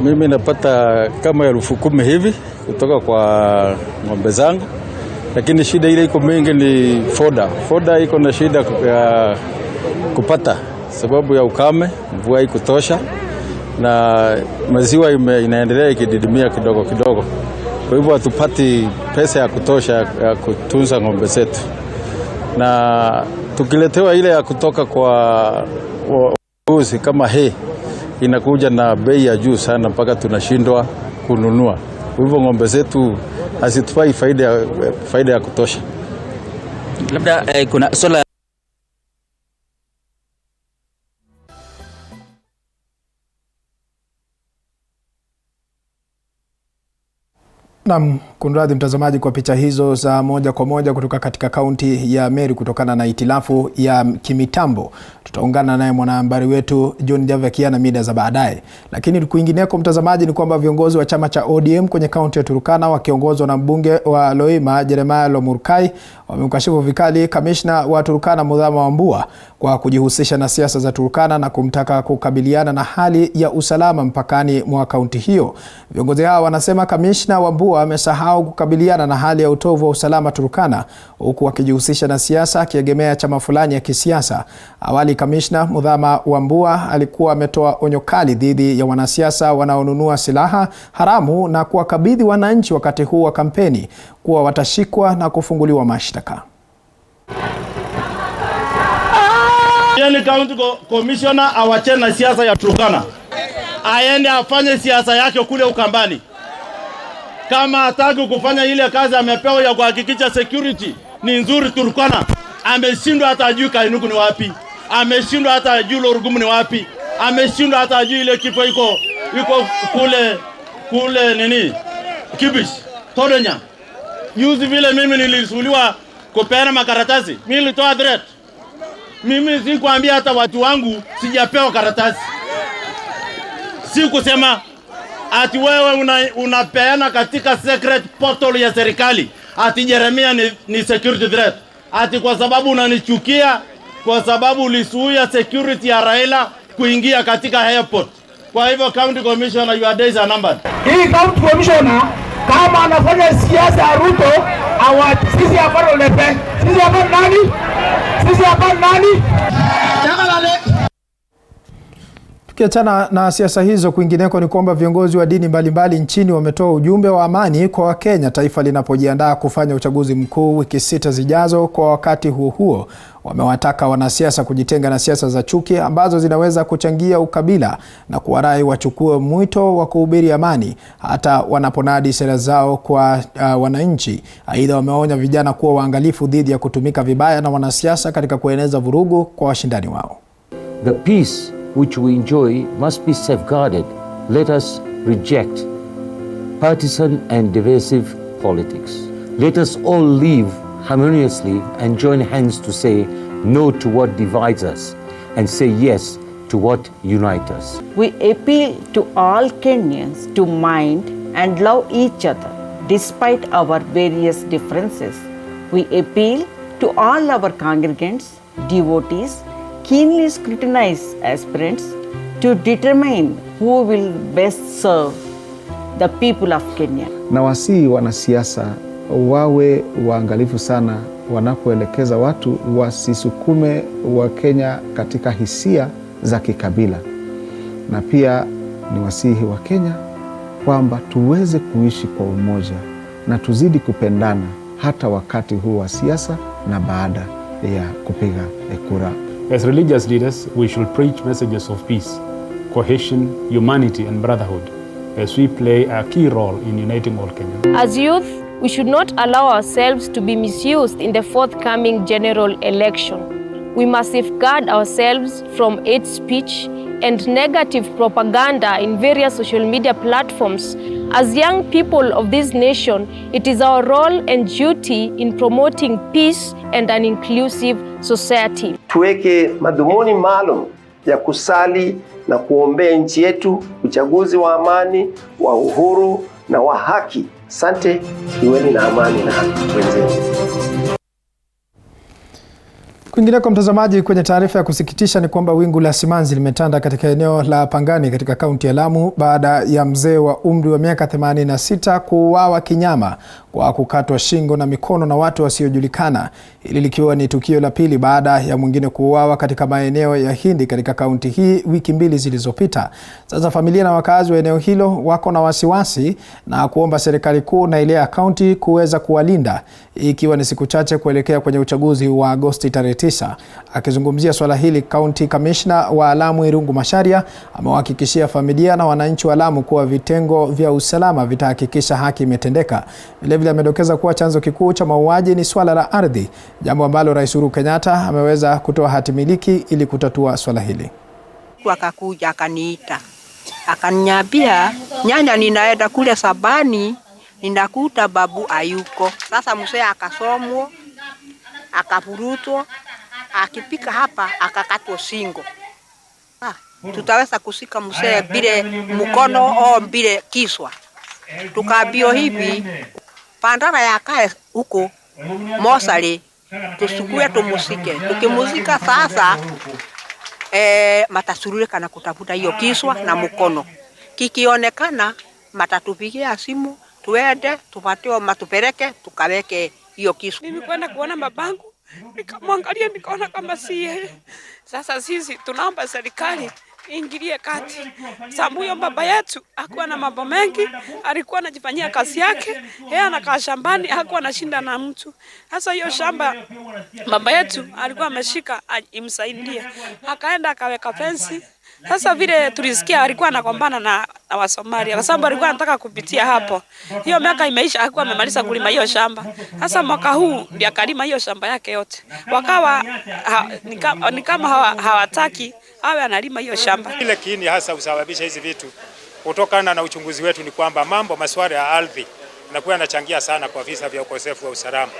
Mimi napata kama 10,000 hivi kutoka kwa ng'ombe zangu, lakini shida ile iko mingi ni foda iko na shida ya kupata sababu ya ukame, mvua ikutosha na maziwa inaendelea ikididimia kidogo kidogo. Kwa hivyo hatupati pesa ya kutosha ya kutunza ng'ombe zetu, na tukiletewa ile ya kutoka kwa wauzi kama inakuja na bei ya juu sana mpaka tunashindwa kununua. Kwa hivyo ng'ombe zetu hazitupai faida ya kutosha. Labda kuna swala Naam, kunradhi mtazamaji kwa picha hizo za moja kwa moja kutoka katika kaunti ya Meru kutokana na itilafu ya kimitambo. Tutaungana naye mwanahabari wetu John Java Kiania mida za baadaye. Lakini kuingineko mtazamaji ni kwamba viongozi wa chama cha ODM kwenye kaunti ya Turkana wakiongozwa na mbunge wa Loima Jeremiah Lomurkai wamemkashifu vikali kamishna wa Turkana Muthama Wambua kwa kujihusisha na siasa za Turkana na kumtaka kukabiliana na hali ya usalama mpakani mwa kaunti hiyo. Viongozi hao wanasema kamishna Wambua amesahau kukabiliana na hali ya utovu wa usalama Turkana huku akijihusisha na siasa akiegemea chama fulani ya kisiasa. Awali kamishna Muthama Wambua alikuwa ametoa onyo kali dhidi ya wanasiasa wanaonunua silaha haramu na kuwakabidhi wananchi wakati huu wa kampeni kuwa watashikwa na kufunguliwa mashtaka. County Commissioner awachane na siasa ya Turkana. Aende afanye siasa yake kule Ukambani. Kama hataki kufanya ile kazi amepewa ya kuhakikisha security ni nzuri Turkana, ameshindwa hata ajui Kainuku ni wapi. Ameshindwa hata ajui Lorgumu ni wapi. Ameshindwa hata ajui ile kifo iko kule nini? Kibis. Todonya. Juzi vile mimi nilisuliwa kupeana makaratasi. Mimi nilitoa threat. Mimi sikuambia hata watu wangu sijapewa karatasi. Si kusema ati wewe unapeana katika secret portal ya serikali. Ati Jeremia ni security threat. Ati kwa sababu unanichukia, kwa sababu ulisuia security ya Raila kuingia katika airport. Kwa hivyo county commissioner, your days are numbered. Hii county commissioner kama anafanya siasa ya Ruto, sisi hapa lepe. Sisi hapa nani? Sisi hapa nani? Tukiachana na siasa hizo, kwingineko ni kwamba viongozi wa dini mbalimbali nchini wametoa ujumbe wa amani kwa Wakenya taifa linapojiandaa kufanya uchaguzi mkuu wiki 6 zijazo. Kwa wakati huo wamewataka wanasiasa kujitenga na siasa za chuki ambazo zinaweza kuchangia ukabila na kuwarai wachukue mwito wa kuhubiri amani hata wanaponadi sera zao kwa wananchi. Aidha, wameonya vijana kuwa waangalifu dhidi ya kutumika vibaya na wanasiasa katika kueneza vurugu kwa washindani wao. The peace which we enjoy must be safeguarded. Let us reject partisan and divisive politics. Let us all live harmoniously and join hands to say no to what divides us and say yes to what unites us. We appeal to all Kenyans to mind and love each other despite our various differences. We appeal to all our congregants, devotees, keenly scrutinize aspirants to determine who will best serve the people of Kenya. Na wasihi wanasiasa wawe waangalifu sana wanapoelekeza watu wasisukume wa Kenya katika hisia za kikabila. Na pia ni wasihi wa Kenya kwamba tuweze kuishi kwa umoja na tuzidi kupendana hata wakati huu wa siasa na baada ya kupiga kura. As religious leaders, we should preach messages of peace, cohesion, humanity and brotherhood as we play a key role in uniting all Kenyans. As youth, we should not allow ourselves to be misused in the forthcoming general election. We must safeguard ourselves from hate speech and negative propaganda in various social media platforms. As young people of this nation, it is our role and duty in promoting peace and an inclusive society. Tuweke madhumuni maalum ya kusali na kuombea nchi yetu, uchaguzi wa amani, wa uhuru na wa haki. Asante, iweni na amani na wenzenu. Kwingineko mtazamaji, kwenye taarifa ya kusikitisha ni kwamba wingu la simanzi limetanda katika eneo la Pangani katika kaunti ya Lamu baada ya mzee wa umri wa miaka 86 kuuawa kinyama kwa kukatwa shingo na mikono na watu wasiojulikana. Hili likiwa ni tukio la pili baada ya mwingine kuuawa katika maeneo ya Hindi katika kaunti hii wiki 2 zilizopita. Sasa familia na wakazi wa eneo hilo wako na wasiwasi na kuomba serikali kuu na ile ya kaunti kuweza kuwalinda ikiwa ni siku chache kuelekea kwenye uchaguzi wa Agosti tarehe 9. Akizungumzia swala hili, County Commissioner wa Lamu Irungu Masharia amewahakikishia familia na wananchi wa Lamu kuwa vitengo vya usalama vitahakikisha haki imetendeka. Vilevile amedokeza kuwa chanzo kikuu cha mauaji ni swala la ardhi, jambo ambalo Rais Uhuru Kenyatta ameweza kutoa hati miliki ili kutatua swala hili. Akakuja akaniita, akaniambia, nyanya, ninaenda kule Sabani, ninakuta babu ayuko. Sasa mzee akasomwa, akavurutwa, akipika hapa akakatwa shingo. Tutaweza kusika mzee bile mkono au bile kiswa. Tukaambio hivi, pandara yakae huko Mosali, tusukue tumusike. Tukimuzika sasa matasurulika na kutafuta hiyo kiswa na mkono. Kikionekana matatupigia simu, tuende tupatiwe matupeleke tukaweke hiyo kiswa. Mimi kwenda kuona babangu, nikamwangalia nikaona kama si yeye. Sasa sisi tunaomba serikali ingilie kati. Sababu huyo baba yetu hakuwa na mambo mengi, alikuwa anajifanyia kazi yake, yeye anakaa shambani, hakuwa anashinda na mtu. Sasa hiyo shamba baba yetu alikuwa ameshika imsaidia. Akaenda akaweka fence. Sasa vile tulisikia alikuwa anagombana na Wasomalia kwa sababu alikuwa anataka kupitia hapo. Hiyo miaka imeisha, hakuwa amemaliza kulima hiyo shamba. Sasa mwaka huu ndiye akalima hiyo shamba yake yote. Wakawa ni kama hawataki awe analima hiyo shamba. Ile kiini hasa usababisha hizi vitu kutokana na uchunguzi wetu ni kwamba masuala ya ardhi inakuwa inachangia sana kwa visa vya ukosefu wa usalama.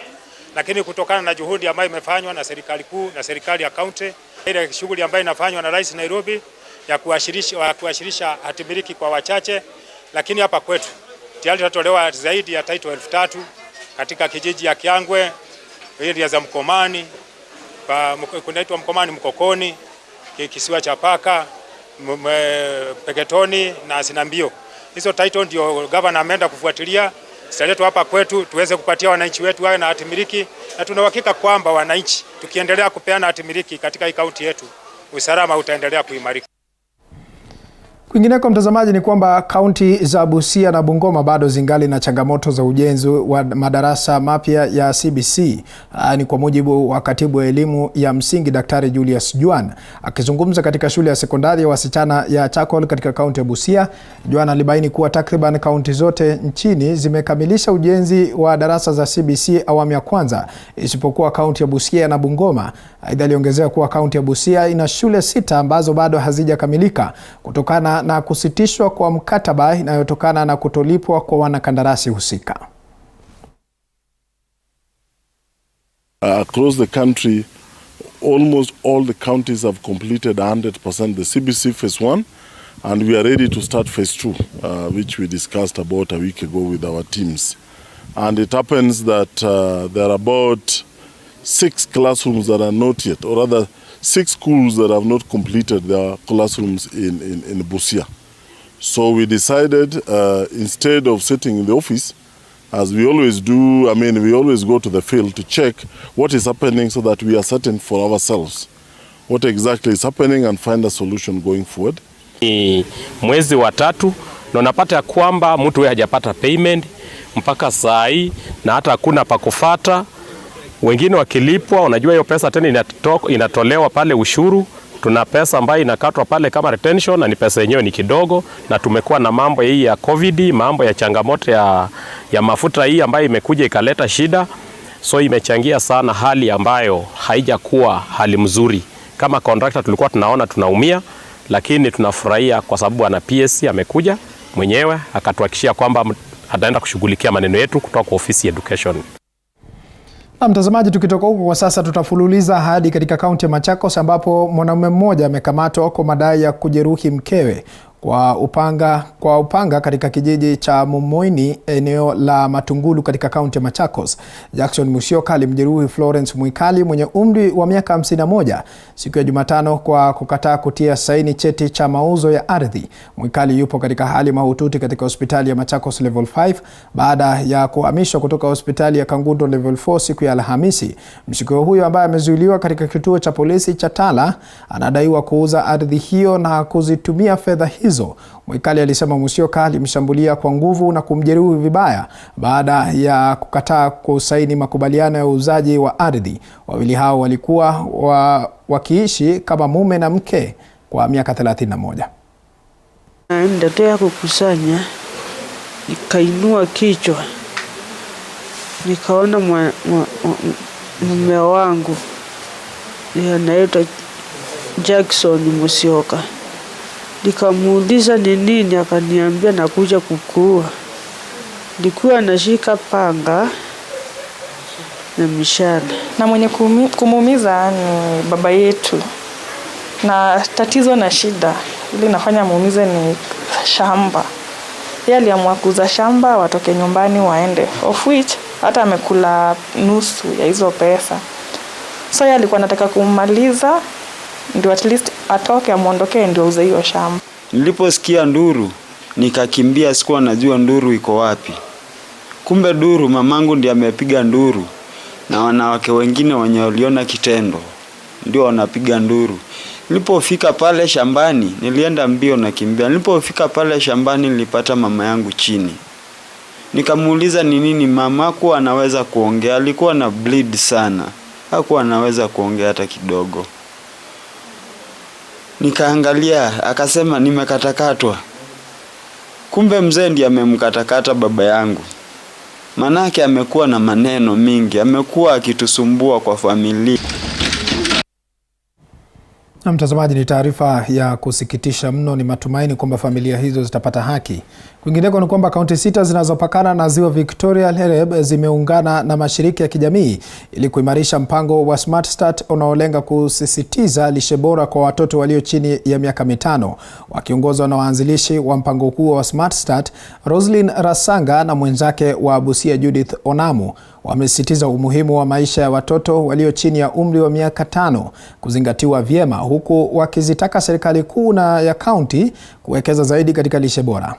Lakini kutokana na juhudi ambayo imefanywa na serikali kuu na serikali ya kaunti, ile shughuli ambayo inafanywa na Rais Nairobi ya kuashirisha hatimiliki kwa wachache, lakini hapa kwetu tayari tutatolewa zaidi ya title 3,000 katika kijiji ya Kiangwe, area za Mkomani, kunaitwa Mkomani Mkokoni, kisiwa cha Paka, Peketoni na Sinambio. Hizo title ndio governor ameenda kufuatilia, zitaletwa hapa kwetu tuweze kupatia wananchi wetu wawe na hatimiliki, na tuna uhakika kwamba wananchi tukiendelea kupeana hatimiliki katika hii kaunti yetu, usalama utaendelea kuimarika. Kwingineko mtazamaji, ni kwamba kaunti za Busia na Bungoma bado zingali na changamoto za ujenzi wa madarasa mapya ya CBC. Ni kwa mujibu wa katibu wa elimu ya msingi Daktari Julius Juan. Akizungumza katika shule ya sekondari ya wasichana ya Chakol katika kaunti ya Busia, Juan alibaini kuwa takriban kaunti zote nchini zimekamilisha ujenzi wa darasa za CBC awamu ya kwanza isipokuwa kaunti ya Busia na Bungoma. Aidha aliongezea kuwa kaunti ya Busia ina shule 6 ambazo bado hazijakamilika kutokana na kusitishwa kwa mkataba inayotokana na kutolipwa kwa wanakandarasi husika. Across the country, almost all the counties have completed 100% the CBC phase 1, and we are ready to start phase 2, which we discussed about a week ago with our teams. And it happens that there are about 6 classrooms that are not yet, or rather 6 schools that have not completed their classrooms in Busia. So we decided instead of sitting in the office, as we always do, we always go to the field to check what is happening so that we are certain for ourselves what exactly is happening and find a solution going forward. Ni mwezi wa 3 na unapata kwamba mtu wewe hajapata payment mpaka saa hii na hata hakuna pa kufuata. Wengine wakilipwa, unajua hiyo pesa tena inatolewa pale ushuru. Tuna pesa ambayo inakatwa pale kama retention, na ni pesa yenyewe ni kidogo, na tumekuwa na mambo hii ya COVID, mambo ya changamoto ya mafuta hii ambayo imekuja ikaleta shida. So imechangia sana hali ambayo haijakuwa hali mzuri. Kama contractor tulikuwa tunaona tunaumia, lakini tunafurahia kwa sababu ana PSC amekuja mwenyewe akatuhakikishia kwamba ataenda kushughulikia maneno yetu kutoka kwa ofisi ya education. Na mtazamaji, tukitoka huko kwa sasa tutafululiza hadi katika kaunti ya Machakos ambapo mwanamume mmoja amekamatwa kwa madai ya kujeruhi mkewe kwa upanga katika kijiji cha Mumoini, eneo la Matungulu katika kaunti ya Machakos. Jackson Musyoka alimjeruhi Florence Mwikali mwenye umri wa miaka 51 siku ya Jumatano kwa kukataa kutia saini cheti cha mauzo ya ardhi. Mwikali yupo katika hali mahututi katika hospitali ya Machakos level 5 baada ya kuhamishwa kutoka hospitali ya Kangundo level 4 siku ya Alhamisi. Mshukiwa huyo ambaye amezuiliwa katika kituo cha polisi cha Tala anadaiwa kuuza ardhi hiyo na kuzitumia fedha hizo. Mwikali alisema Musyoka alimshambulia kwa nguvu na kumjeruhi vibaya baada ya kukataa kusaini makubaliano ya uuzaji wa ardhi. Wawili hao walikuwa wakiishi kama mume na mke kwa miaka 31. Naendelea kukusanya, nikainua kichwa, nikaona mume wangu anaitwa Jackson Musyoka. Nikamuuliza ni nini, akaniambia nakuja kukuua. Nilikuwa nashika panga na mishale. Na mwenye kumuumiza ni baba yetu. Na tatizo na shida ili nafanya muumize ni shamba. Yeye aliamua kuuza shamba watoke nyumbani waende, of which hata amekula nusu ya hizo pesa. So yeye alikuwa anataka kumaliza ndio at least atoke amuondoke ndio auze hiyo shamba. Niliposikia nduru nikakimbia, sikuwa najua nduru iko wapi. Kumbe nduru mamangu ndiye amepiga nduru na wanawake wengine wenye waliona kitendo ndio wanapiga nduru. Nilipofika pale shambani nilienda mbio na kimbia. Nilipofika pale shambani nilipata mama yangu chini. Nikamuuliza ni nini, mamako anaweza kuongea, alikuwa na bleed sana. Hakuwa anaweza kuongea hata kidogo. Nikaangalia, akasema nimekatakatwa. Kumbe mzee ndiye amemkatakata baba yangu. Manake amekuwa na maneno mingi, amekuwa akitusumbua kwa familia. Na mtazamaji, ni taarifa ya kusikitisha mno. Ni matumaini kwamba familia hizo zitapata haki. Kwingineko ni kwamba kaunti 6 zinazopakana na ziwa Victoria Lereb zimeungana na mashirika ya kijamii ili kuimarisha mpango wa Smart Start unaolenga kusisitiza lishe bora kwa watoto walio chini ya miaka 5. Wakiongozwa na waanzilishi wa mpango huo wa Smart Start, Roslyn Rasanga na mwenzake wa Busia Judith Onamu, wamesisitiza umuhimu wa maisha ya watoto walio chini ya umri wa miaka 5 kuzingatiwa vyema, huku wakizitaka serikali kuu na ya kaunti kuwekeza zaidi katika lishe bora.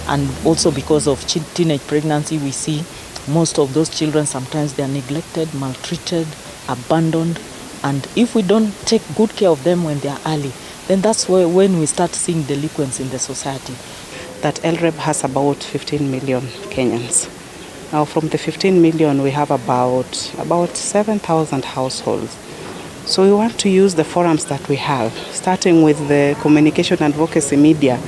And also because of teenage pregnancy, we see most of those children, sometimes they are neglected, maltreated, abandoned. And if we don't take good care of them when they are early, then that's when we start seeing delinquents in the society. That LREB has about 15 million Kenyans. Now from the 15 million, we have about 7,000 households. So we want to use the forums that we have, starting with the communication advocacy media,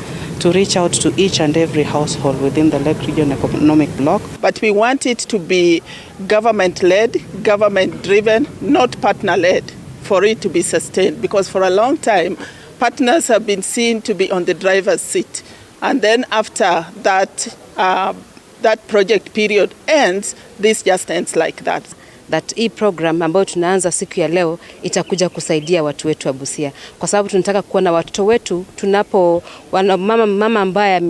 to reach out to each and every household within the Lake Region Economic Bloc. But we want it to be government-led, government-driven, not partner-led, for it to be sustained. Because for a long time, partners have been seen to be on the driver's seat. And then after that, that project period ends, this just ends like that. That hii program ambayo tunaanza siku ya leo itakuja kusaidia watu wetu wa Busia, kwa sababu tunataka kuona watoto wetu tunapo mama ambaye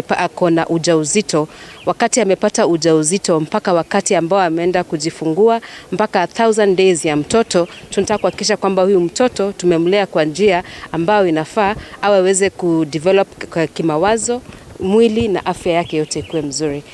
akona ujauzito, wakati amepata ujauzito mpaka wakati ambao ameenda kujifungua mpaka 1000 days ya mtoto, tunataka kuhakikisha kwamba huyu mtoto tumemlea kwa njia ambayo inafaa aweze kudevelop kimawazo, mwili na afya yake yote ikuwe mzuri.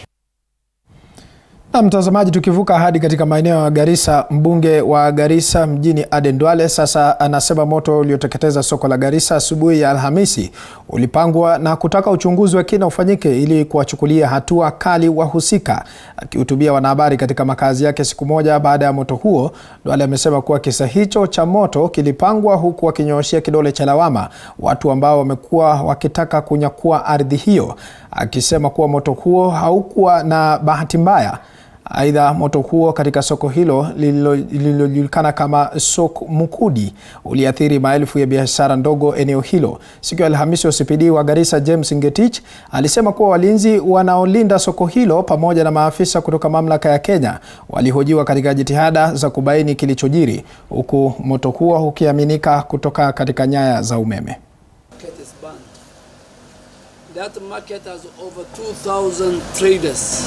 Na mtazamaji, tukivuka hadi katika maeneo ya Garissa, mbunge wa Garissa mjini Aden Duale sasa anasema moto ulioteketeza soko la Garissa asubuhi ya Alhamisi ulipangwa na kutaka uchunguzi wa kina ufanyike ili kuwachukulia hatua kali wahusika. Akihutubia wanahabari katika makazi yake siku moja baada ya moto huo, Duale amesema kuwa kisa hicho cha moto kilipangwa, huku akinyooshia kidole cha lawama watu ambao wamekuwa wakitaka kunyakua ardhi hiyo, akisema kuwa moto huo haukuwa na bahati mbaya. Aidha, moto huo katika soko hilo lililojulikana kama Soko Mukudi uliathiri maelfu ya biashara ndogo eneo hilo. Siku ya Alhamisi, OCPD wa Garissa James Ngetich alisema kuwa walinzi wanaolinda soko hilo pamoja na maafisa kutoka mamlaka ya Kenya walihojiwa katika jitihada za kubaini kilichojiri, huku moto huo ukiaminika kutoka katika nyaya za umeme. That market has over 2,000 traders,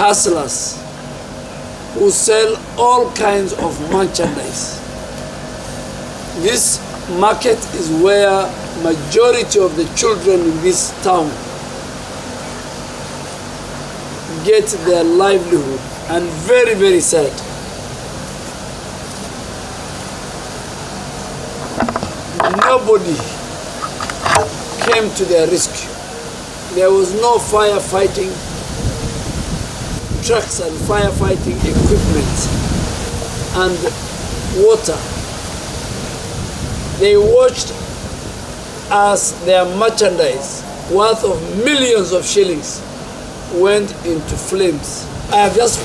hustlers, who sell all kinds of merchandise. This market is where majority of the children in this town get their livelihood, and very, very sad. Nobody came to their rescue. There was no firefighting trucks and firefighting equipment and water. They watched as their merchandise, worth of millions of shillings, went into flames. I have just